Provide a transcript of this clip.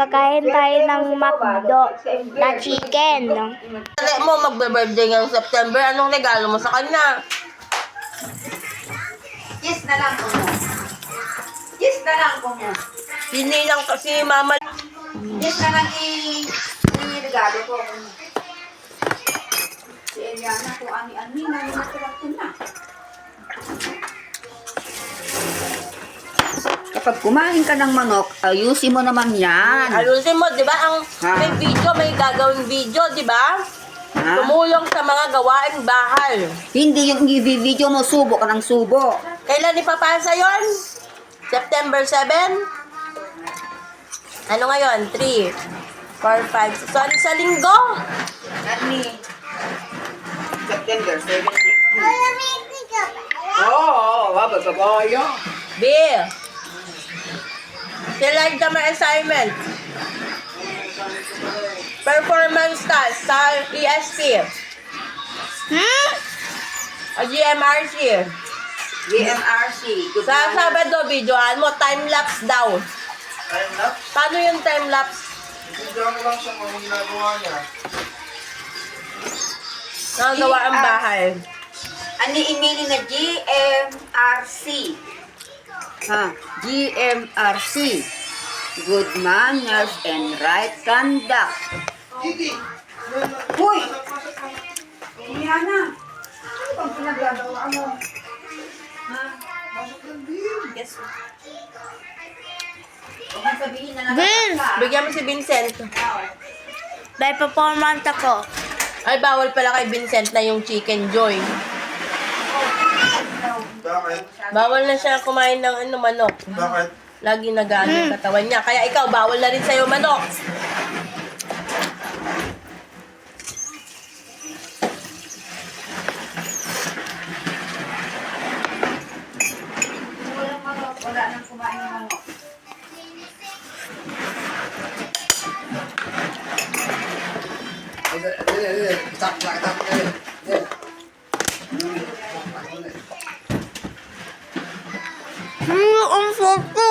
kakain tayo ng McDo na chicken. Ano mo, magbe-birthday ngayong September, anong regalo mo sa kanya? Yes na lang ko mo. Yes na lang ko mo. Hinilang kasi mama. Yes na lang i-regalo ko. Si Eliana ko ani-ani na natulak ko na. Kapag kumain ka ng manok, ayusin mo naman yan. Ayusin mo, di ba? Ang Ha? may video, may gagawing video, di ba? Ha? Tumulong sa mga gawaing bahay. Hindi yung i-video mo, subo ka ng subo. Kailan ipapasa yon? September 7? Ano ngayon? 3, 4, 5, sorry, sa linggo? Ani? September 7. Oo, bababayo. B. Select the my assignment. Performance task sa ESP. O GMRC. DMRC. Sa Sabado, videoan mo, time-lapse daw. Time-lapse? Paano yung time-lapse? Video ko lang siya kung ginagawa niya. Nagawa ang bahay. Ani imili na GMRC. Ha, GMRC. Good manners and right conduct. Hindi. Uy! Eliana! Ano bang pinaglagawa mo? Ha? Yes. Huwag mong sabihin na Vince! nalakas ka. Bigyan mo si Vincent. May performance ako. Ay, bawal pala kay Vincent na yung Chicken Joy. Bakit? Bawal na siya kumain ng manok. Bakit? Lagi nag-ano yung katawan niya. Kaya ikaw, bawal na rin sa'yo manok. Wala nang kumain ng manok. Ang photo.